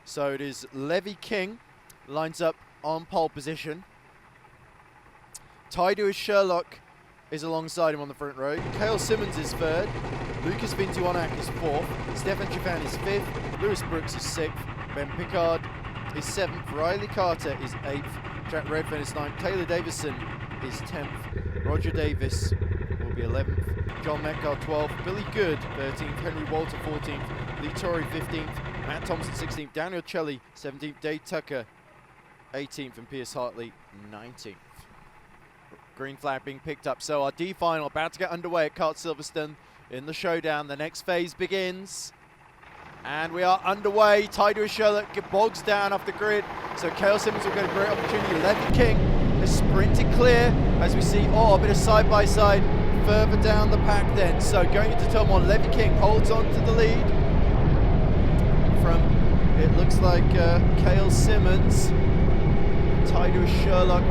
So it is Levy King lines up on pole position. Taidu Sherlock is alongside him on the front row. Kyle Simmons is third. Lucas Vintuonak is fourth. Stefan Chifan is fifth. Lewis Brooks is sixth. Ben Pickard is seventh. Riley Carter is eighth. Jack Redfern is ninth. Taylor Davison is 10th. Roger Davis will be 11th. John Metcalf 12th. Billy Good 13th. Henry Walter 14th. Lee Torrey 15th. Matt Thompson 16th. Daniel Chelly 17th. Dave Tucker 18th. And Pierce Hartley 19th. Green flag being picked up. So our D final about to get underway at Kart Silverstone in the showdown. The next phase begins. And we are underway. Taidu Sherlock bogs down off the grid. So Kale Simmons will get a great opportunity. Levy King has sprinted clear as we see a bit of side-by-side further down the pack then. So going into turn one, Levy King holds on to the lead from, it looks like, Kale Simmons. Taidu Sherlock,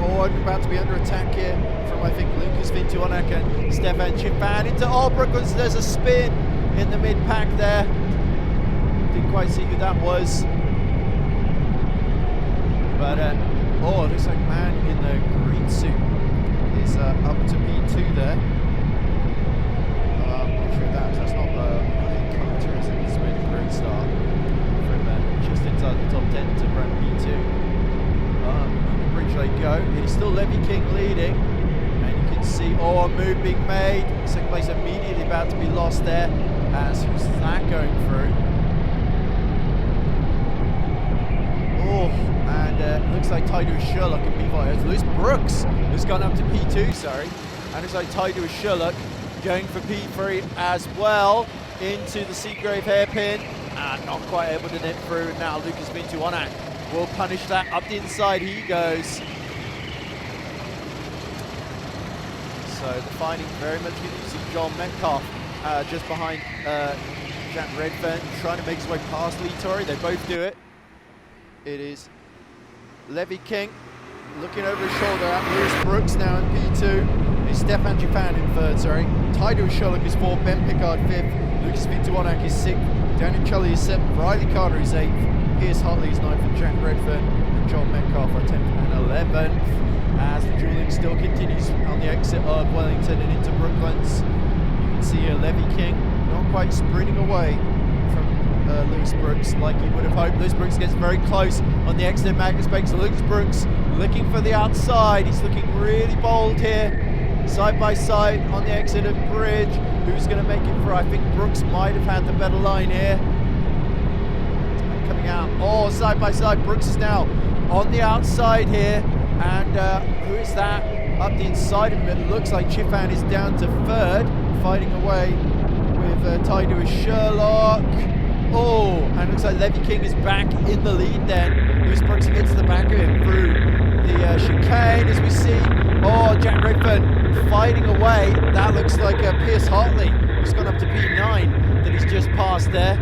about to be under attack here from, I think, Lucas Vintuonak and Stefan Chifan into Albrook. There's a spin in the mid-pack there. Didn't quite see who that was. But, it looks like man in the green suit is up to P2 there. I'm not sure that's not the Carter, is it? It's made a great start from just inside the top 10 to run P2. Bridge they go. It is still Levy King leading, and you can see a move being made. Second place immediately about to be lost there. As who's that going through? And looks like Taidu Sherlock in P5. Lewis Brooks has gone up to P2, sorry. And looks like Taidu Sherlock going for P3 as well into the Seagrave hairpin. And not quite able to nip through. Now Lucas Vintuonak will punish that. Up the inside he goes. So the finding very much good. You see John Metcalf just behind Jack Redfern, trying to make his way past Lee Torrey. They both do it. It is Levy King looking over his shoulder at Lewis Brooks now in P2. It's Stefan Chifan in third, sorry. Taidu Sherlock is fourth. Ben Pickard fifth. Lucas Vintuonak is sixth. Daniel Chelly is seventh. Riley Carter is eighth. Pierce Hartley is 9th, and Jack Redfern and John Metcalf are 10th and 11th. As the dueling still continues on the exit of Wellington and into Brooklands. You can see here Levy King not quite sprinting away from Lewis Brooks like you would have hoped. Lewis Brooks gets very close on the exit of Magnus Banks. So Lewis Brooks looking for the outside. He's looking really bold here. Side by side on the exit of Bridge. Who's going to make it through? I think Brooks might have had the better line here. Coming out, side by side. Brooks is now on the outside here, and who is that up the inside of him? It looks like Chifan is down to third, fighting away with Taidu Sherlock. And looks like Levy King is back in the lead then. Lewis Brooks hits the back of him through the chicane as we see. Jack Redfern fighting away. That looks like Pierce Hartley, who's gone up to P9 that he's just passed there.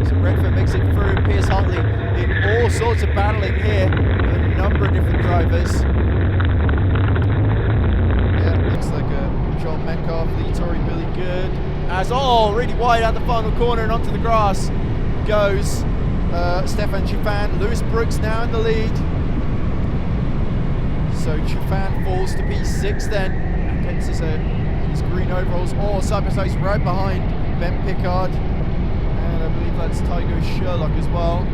So Redfern makes it through. Pierce Hartley in all sorts of battling here with a number of different drivers. Yeah, looks like John Metcalf, Lee Torrey, Billy Good. As really wide out the final corner and onto the grass goes Stefan Chifan. Lewis Brooks now in the lead. So Chifan falls to P6 then and gets his green overalls. Side by side right behind Ben Pickard. I believe that's Taidu Sherlock as well.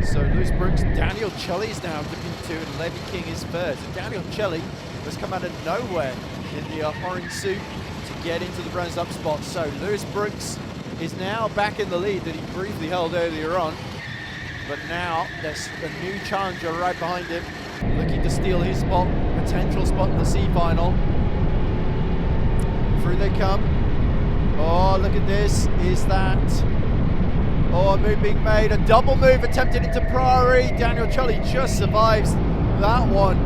So Lewis Brooks, Daniel Chelly is now looking to, and Levy King is third. So Daniel Chelly has come out of nowhere in the orange suit to get into the runners-up spot. So Lewis Brooks is now back in the lead that he briefly held earlier on. But now there's a new challenger right behind him, looking to steal his spot, potential spot in the C final. Through they come. Look at this. Is that... a move being made, a double move attempted into Priory. Daniel Chelly just survives that one.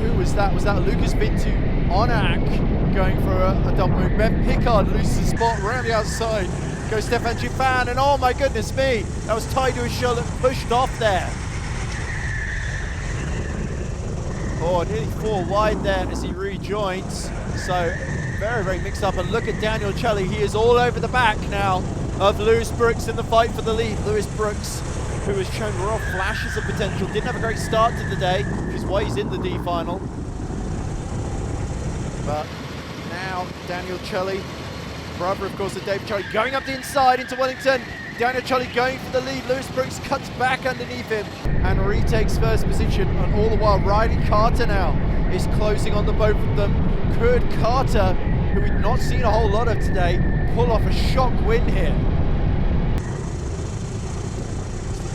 Who was that? Was that Lucas Vintuonak going for a double move? Ben Pickard loses his spot around the outside. Goes Stefan Chifan, and oh my goodness me, that was Taidu Sherlock pushed off there. Nearly 4 wide there as he rejoins. So very, very mixed up. And look at Daniel Chelly, he is all over the back now. of Lewis Brooks in the fight for the lead. Lewis Brooks, who has shown raw flashes of potential, didn't have a great start to the day, which is why he's in the D final. But now Daniel Chully, brother of course of David Chully, going up the inside into Wellington. Daniel Chully going for the lead. Lewis Brooks cuts back underneath him and retakes first position. And all the while, Riley Carter now is closing on the both of them. Could Carter, who we've not seen a whole lot of today, pull off a shock win here?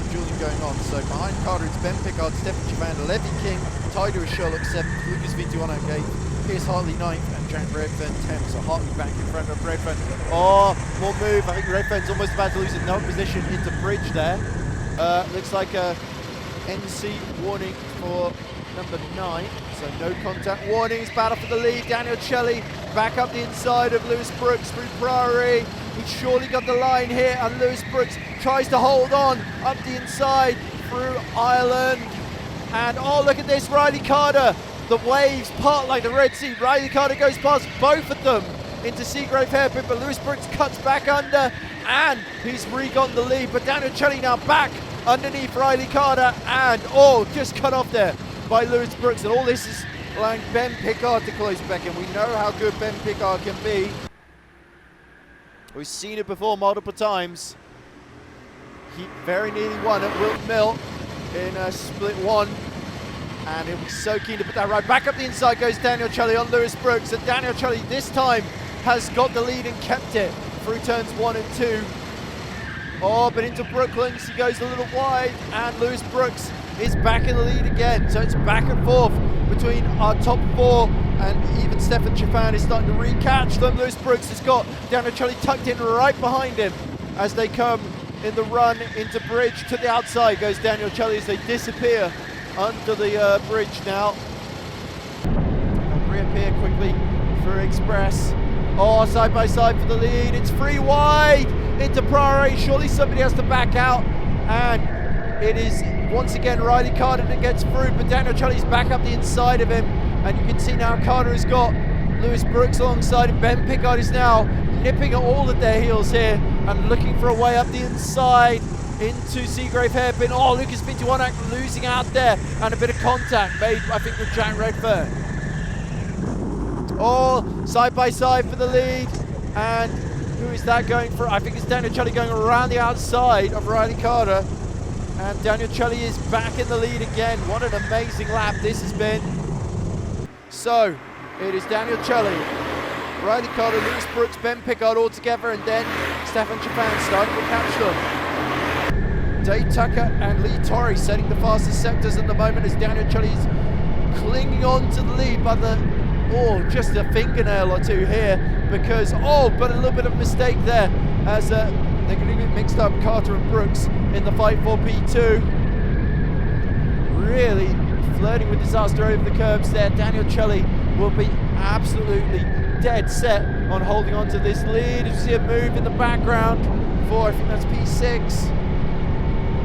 Julian going on. So behind Carter, it's Ben Pickard, Stefan Chavan, Levy King, tied to Sherlock 7th, Lucas Vintuan on 8th, Piers Hartley 9th, and Jack Redfern 10th. So Hartley back in front of Redfern. Oh, more move. I think Redfern's almost about to lose another position into bridge there. Looks like a NC warning for number 9. So no contact warnings. Battle for the lead. Daniel Chully back up the inside of Lewis Brooks through Priory. He's surely got the line here, and Lewis Brooks tries to hold on up the inside through Ireland. And oh, look at this, Riley Carter. The waves part like the Red Sea. Riley Carter goes past both of them into Seagrave Hairpin, but Lewis Brooks cuts back under, and he's re-gotten the lead. But Daniel Chully now back underneath Riley Carter, and oh, just cut off there by Lewis Brooks. And all this is allowing Ben Pickard to close back in. We know how good Ben Pickard can be. We've seen it before multiple times. He very nearly won at Wilton Mill in split 1. And he'll be so keen to put that right. Back up the inside goes Daniel Chully on Lewis Brooks. And Daniel Chully this time has got the lead and kept it through turns 1 and 2. Oh, but into Brooklands, he goes a little wide. And Lewis Brooks is back in the lead again. So it's back and forth between our top 4. And even Stefan Chavan is starting to recatch them. Lewis Brooks has got Daniel Chully tucked in right behind him as they come in the run into bridge. To the outside goes Daniel Chully as they disappear under the bridge now. And reappear quickly for Express. Oh, side by side for the lead. It's free wide into Priory. Surely somebody has to back out. And it is once again Riley Carter that gets through, but Daniel Chully's back up the inside of him. And you can see now Carter has got Lewis Brooks alongside him. Ben Pickard is now nipping at all of their heels here and looking for a way up the inside into Seagrave Hairpin. Oh, Lucas Vintuan losing out there, and a bit of contact made, I think, with Jack Redfern. Oh, side by side for the lead. And who is that going for? I think it's Daniel Chully going around the outside of Riley Carter. And Daniel Chully is back in the lead again. What an amazing lap this has been. So, it is Daniel Chully, Riley Carter, Lewis Brooks, Ben Pickard all together, and then Stefan Chavan starting to catch them. Dave Tucker and Lee Torrey setting the fastest sectors at the moment as Daniel Chully is clinging on to the lead by just a fingernail or two here, because, but a little bit of mistake there as they're going to get mixed up, Carter and Brooks in the fight for P2. Really flirting with disaster over the curbs there. Daniel Chully will be absolutely dead set on holding on to this lead. You see a move in the background for, I think that's P6.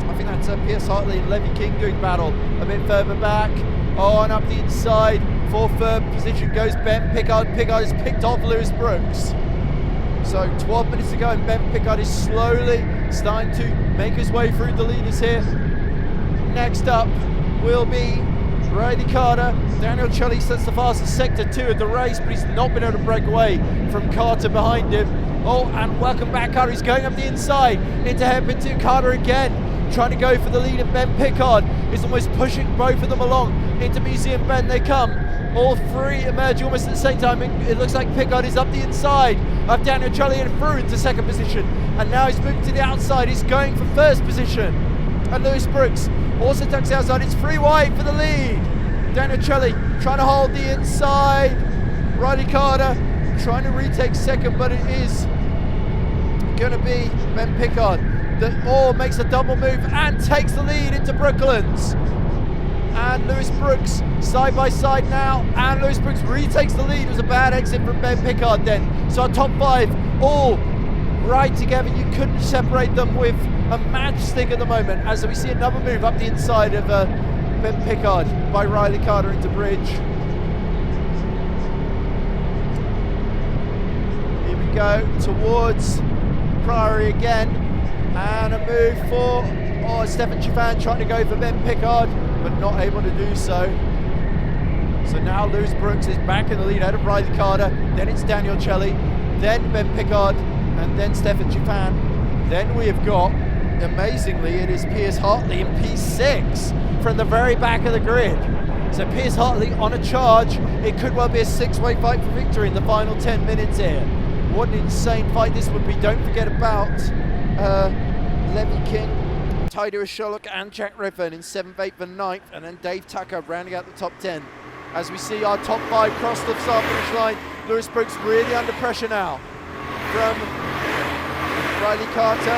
I think that's Piers Hartley and Levy King doing battle a bit further back. Oh, and up the inside for third position goes Ben Pickard. Pickard has picked off Lewis Brooks. So 12 minutes to go, and Ben Pickard is slowly starting to make his way through the leaders here. Next up will be Riley Carter. Daniel Chully sets the fastest sector 2 of the race, but he's not been able to break away from Carter behind him. Oh, and welcome back, Carter. He's going up the inside into Hairpin 2. Carter again, trying to go for the lead, and Ben Pickard is almost pushing both of them along into Museum Bend. They come. All three emerging almost at the same time. It looks like Pickard is up the inside of Daniel Chully and through into second position. And now he's moving to the outside. He's going for first position. And Lewis Brooks also tucks outside. It's free wide for the lead. Daniel Chully trying to hold the inside. Riley Carter trying to retake second, but it is going to be Ben Pickard that makes a double move and takes the lead into Brooklands. And Lewis Brooks side by side now, and Lewis Brooks retakes the lead. It was a bad exit from Ben Pickard then. So our top 5 all right together. You couldn't separate them with a matchstick at the moment, as we see another move up the inside of Ben Pickard by Riley Carter into bridge. Here we go towards Priory again. And a move for Stefan Chiffan trying to go for Ben Pickard, but not able to do so. So now Lewis Brooks is back in the lead out of Riley Carter. Then it's Daniel Celli, then Ben Pickard, and then Stefan Chiffan. Then we have got, amazingly, it is Piers Hartley in P6 from the very back of the grid. So Piers Hartley on a charge. It could well be a six-way fight for victory in the final 10 minutes here. What an insane fight this would be. Don't forget about Levy King, Tyler Sherlock and Jack Redfern in 7th, 8th and 9th, and then Dave Tucker rounding out the top 10. As we see our top 5 cross the start finish line, Lewis Brooks really under pressure now from Riley Carter.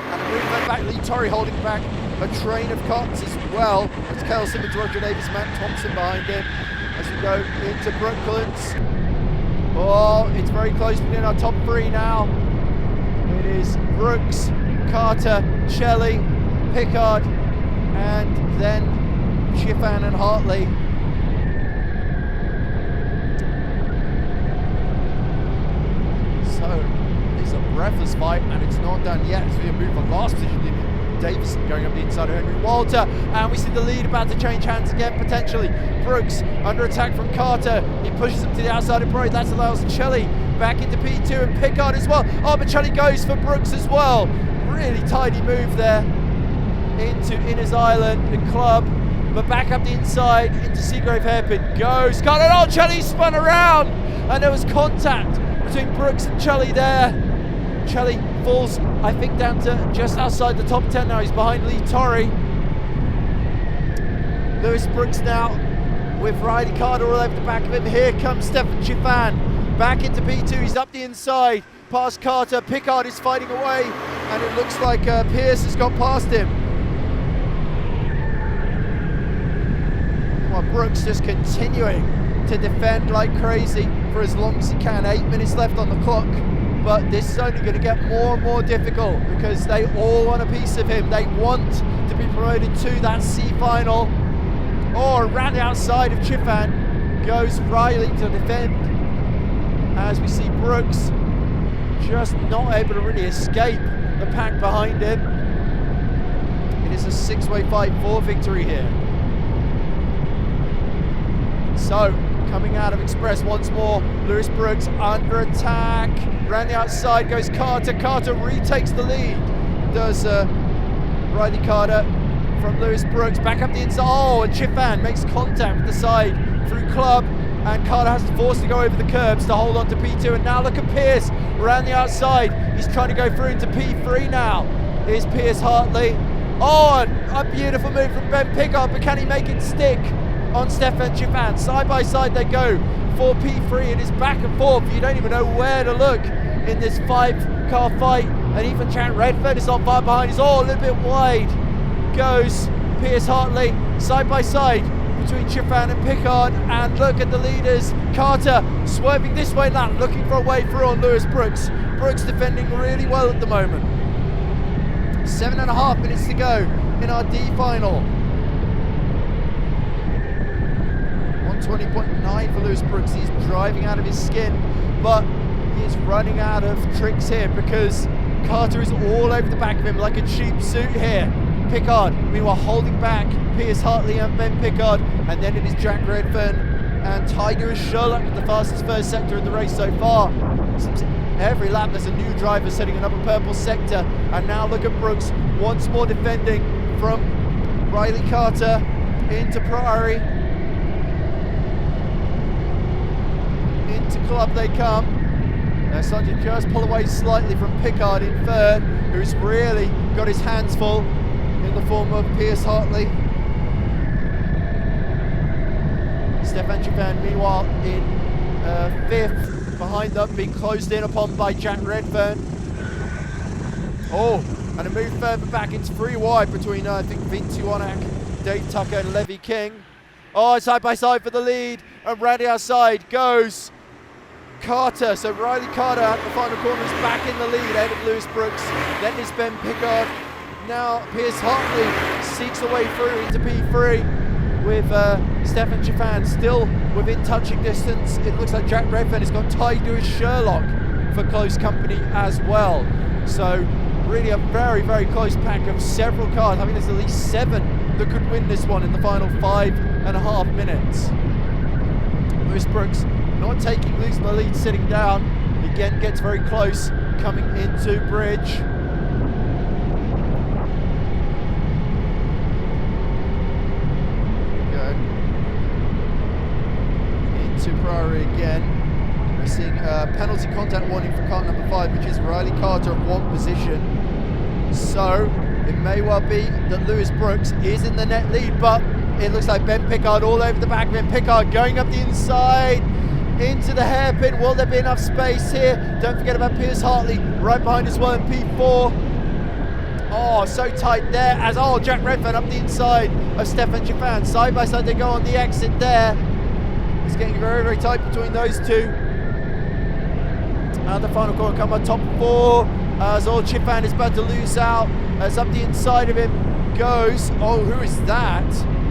And a movement back, Lee Torrey holding back a train of carts as well. It's Kyle Simmons, Roger Davis, Matt Thompson behind him as we go into Brooklands. Oh, it's very close within our top 3 now. It is Brooks, Carter, Celli, Pickard, and then Chiffan and Hartley. So it's a breathless fight, and it's not done yet as we move from last position. Davison going up the inside of Henry Walter, and we see the lead about to change hands again potentially. Brooks under attack from Carter, he pushes him to the outside of Brody. That allows Celli back into P2 and Pickard as well. Oh, but Celli goes for Brooks as well. Really tidy move there into Innes Island, the club, but back up the inside into Seagrave Hairpin goes Carter. Oh, Celli spun around, and there was contact between Brooks and Celli there. Celli falls, I think, down to just outside the top 10 now. He's behind Lee Torrey. Lewis Brooks now with Riley Carter all over the back of him. Here comes Stefan Chiffan back into P2. He's up the inside past Carter. Pickard is fighting away, and it looks like Pierce has got past him. Well, Brooks just continuing to defend like crazy for as long as he can. 8 minutes left on the clock. But this is only going to get more and more difficult because they all want a piece of him. They want to be promoted to that C final. Or around the outside of Chiffan goes Riley to defend. As we see Brooks just not able to really escape the pack behind him. It is a six-way fight for victory here. So, coming out of Express once more, Lewis Brooks under attack. Round the outside goes Carter. Carter retakes the lead. Does Riley Carter from Lewis Brooks. Back up the inside. Oh, and Chiffan makes contact with the side through Club. And Carter has to force to go over the curbs to hold on to P2. And now look at Pierce around the outside. He's trying to go through into P3 now. Here's Piers Hartley. Oh, and a beautiful move from Ben Pickard, but can he make it stick on Stefan Chiffan? Side by side they go for P3. It is back and forth. You don't even know where to look in this 5-car fight. And even Jack Redfern is not far behind. He's all a little bit wide. Goes Piers Hartley side by side between Chiffan and Pickard. And look at the leaders. Carter swerving this way and that, looking for a way through on Lewis Brooks. Brooks defending really well at the moment. 7.5 minutes to go in our D final. 120.9 for Lewis Brooks. He's driving out of his skin, but he is running out of tricks here because Carter is all over the back of him like a cheap suit here. Pickard, meanwhile, holding back Piers Hartley and Ben Pickard, and then it is Jack Redfern and Tiger Sherlock with the fastest first sector in the race so far. Seems every lap there's a new driver setting another purple sector, and now look at Brooks once more defending from Riley Carter into Priory. Into Club they come. They're starting to just pull away slightly from Pickard in third, who's really got his hands full in the form of Piers Hartley. Stefan Chiffan, meanwhile, in fifth, behind them, being closed in upon by Jack Redfern. Oh, and a move further back. It's 3 wide between, I think, Vince Iwanak, Dave Tucker and Levy King. Oh, side by side for the lead, and round the outside goes Carter. So Riley Carter at the final corner is back in the lead ahead of Lewis Brooks. Then is Ben Pickard. Now Piers Hartley seeks a way through into P3 with Stefan Chiffan still within touching distance. It looks like Jack Redfern has got tied to his Sherlock for close company as well. So really a very, very close pack of several cars. I think there's at least 7 that could win this one in the final 5.5 minutes. Lewis Brooks not losing the lead, sitting down. Again, gets very close coming into bridge. Priory again. We're seeing a penalty contact warning for car number 5, which is Riley Carter of 1 position. So it may well be that Lewis Brooks is in the net lead, but it looks like Ben Pickard all over the back. Ben Pickard going up the inside into the hairpin. Will there be enough space here? Don't forget about Piers Hartley right behind as well in P4. Oh, so tight there as Jack Redfern up the inside of Stefan Chaffin. Side by side they go on the exit there. It's getting very, very tight between those two. And the final corner come on top 4 as Chaffin is about to lose out. As up the inside of him goes, who is that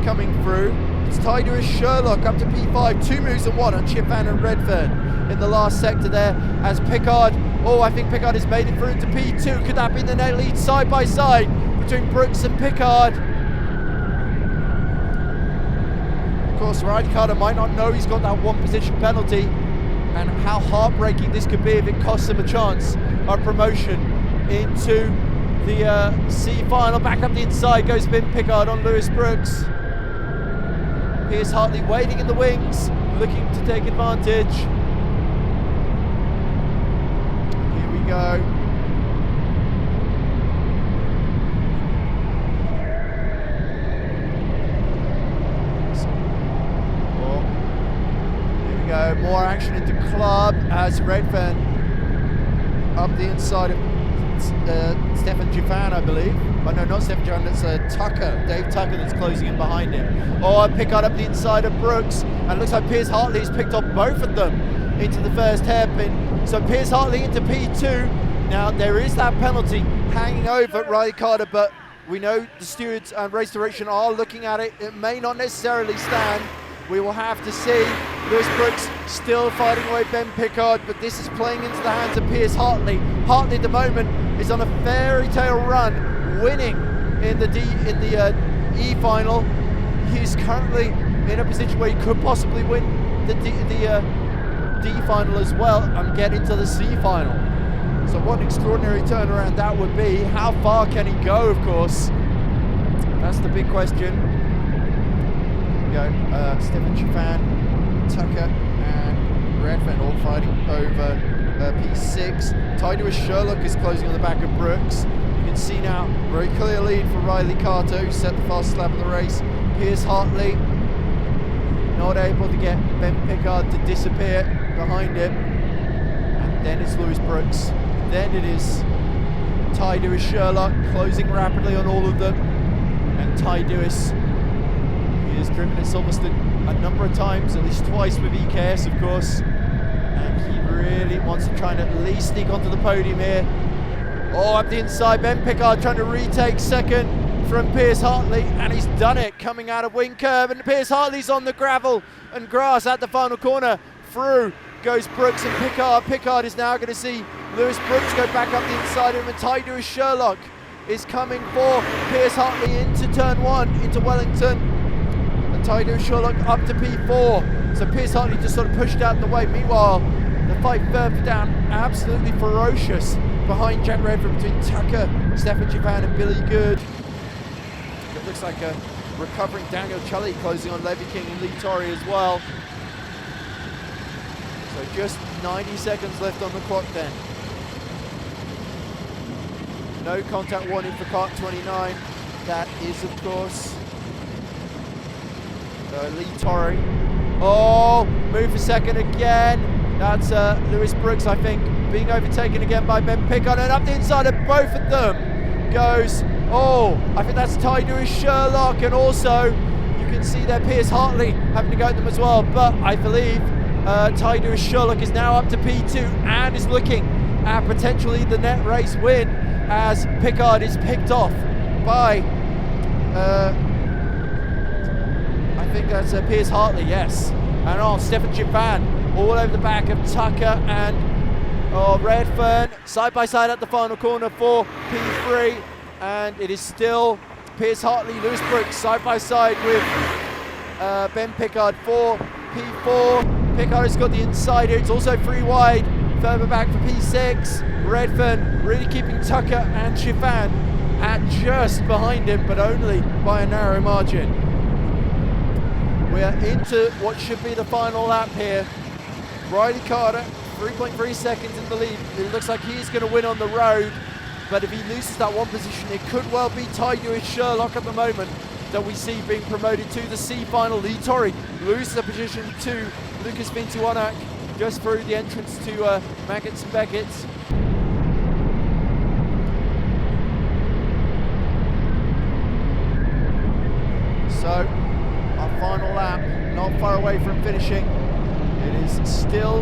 coming through? It's Tyler Sherlock up to P5, 2 moves and 1 on Chaffin and Redfern in the last sector there. As Pickard, I think Pickard has made it through to P2. Could that be the net lead side by side between Brooks and Pickard? Of course, Riley Carter might not know he's got that 1 position penalty, and how heartbreaking this could be if it costs him a chance of promotion into the C final. Back up the inside goes Ben Pickard on Lewis Brooks. Piers Hartley waiting in the wings, looking to take advantage. Here we go. More action into club as Redfern up the inside of Stefan Chaffin, I believe. Oh no, not Stefan Chaffin, it's Tucker, Dave Tucker that's closing in behind him. Pickard up the inside of Brooks, and it looks like Piers Hartley's picked off both of them into the first hairpin. So Piers Hartley into P2. Now there is that penalty hanging over Riley Carter, but we know the stewards and race direction are looking at it. It may not necessarily stand. We will have to see. Lewis Brooks still fighting away Ben Pickard, but this is playing into the hands of Piers Hartley. Hartley at the moment is on a fairy tale run, winning in the E final. He's currently in a position where he could possibly win the D final as well and get into the C final. So what an extraordinary turnaround that would be. How far can he go, of course? That's the big question. Stefan Chaffin, Tucker and Redfern all fighting over P6. Tyler Sherlock is closing on the back of Brooks. You can see now very clear lead for Riley Carter, who set the fastest lap of the race. Piers Hartley not able to get Ben Pickard to disappear behind him. And then it's Lewis Brooks. Then it is Ty Dewis Sherlock closing rapidly on all of them. And Ty Dewis, he has driven at Silverstone a number of times, at least twice with EKS, of course, and he really wants to try and at least sneak onto the podium here. Up the inside, Ben Pickard trying to retake second from Piers Hartley, and he's done it, coming out of wing curve, and Piers Hartley's on the gravel and grass at the final corner. Through goes Brooks and Pickard. Pickard is now going to see Lewis Brooks go back up the inside of him, and Ty Dewis Sherlock is coming for Piers Hartley into turn 1, into Wellington. Ty Dewis Sherlock up to P4. So Piers Hartley just sort of pushed out the way. Meanwhile, the fight further down, absolutely ferocious behind Jack Redfern between Tucker, Stefan Chaffin and Billy Good. It looks like a recovering Daniel Chully closing on Levy King and Lee Torrey as well. So just 90 seconds left on the clock then. No contact warning for Kart 29. That is, of course, Lee Torrey. Move for second again. That's Lewis Brooks, I think, being overtaken again by Ben Pickard, and up the inside of both of them goes, I think that's Ty Dewis Sherlock, and also you can see there Piers Hartley having to go at them as well, but I believe Ty Dewis Sherlock is now up to P2 and is looking at potentially the net race win as Pickard is picked off by I think that's Piers Hartley, yes. And Stefan Chaffin all over the back of Tucker and Oh, Redfern side by side at the final corner for P3, and it is still Pierce Hartley, Lewis Brooks side by side with Ben Pickard for P4. Pickard has got the inside here, it's also 3 wide, further back for P6. Redfern really keeping Tucker and Chiffan at just behind him, but only by a narrow margin. We are into what should be the final lap here. Riley Carter, 3.3 seconds in the lead. It looks like he's going to win on the road, but if he loses that one position, it could well be tied to his Sherlock at the moment that we see being promoted to the C final. Lee Torrey loses a position to Lucas Vintuanak just through the entrance to Maggots and Beckett's. So, our final lap, not far away from finishing. It is still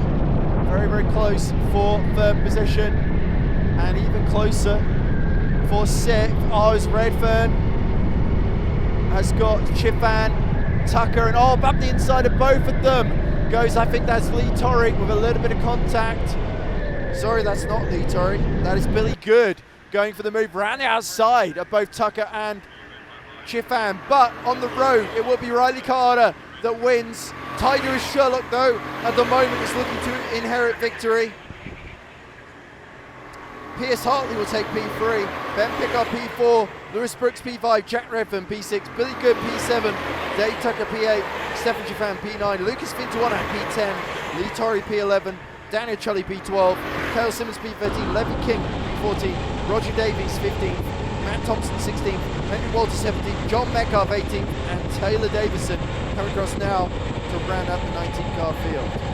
very, very close for 3rd position, and even closer for 6th. Oz Redfern has got Chiffan, Tucker, and up the inside of both of them goes, I think that's Lee Torrey with a little bit of contact. Sorry, that's not Lee Torrey. That is Billy Good going for the move around the outside of both Tucker and Chiffan. But on the road, it will be Riley Carter that wins. Tied to his Sherlock, though, at the moment is looking to inherit victory. Pierce Hartley will take P3, Ben Pickard P4, Lewis Brooks P5, Jack Redfern P6, Billy Good P7, Dave Tucker P8, Stefan Chiffan P9, Lucas Vintuanak P10, Lee Torrey P11, Daniel Chully P12, Cale Simmons P13, Levy King P14, Roger Davies 15th, Matt Thompson 16th, Henry Walter 17th, John Metcalf 18th, and Taylor Davison coming across now to round out the 19-car field.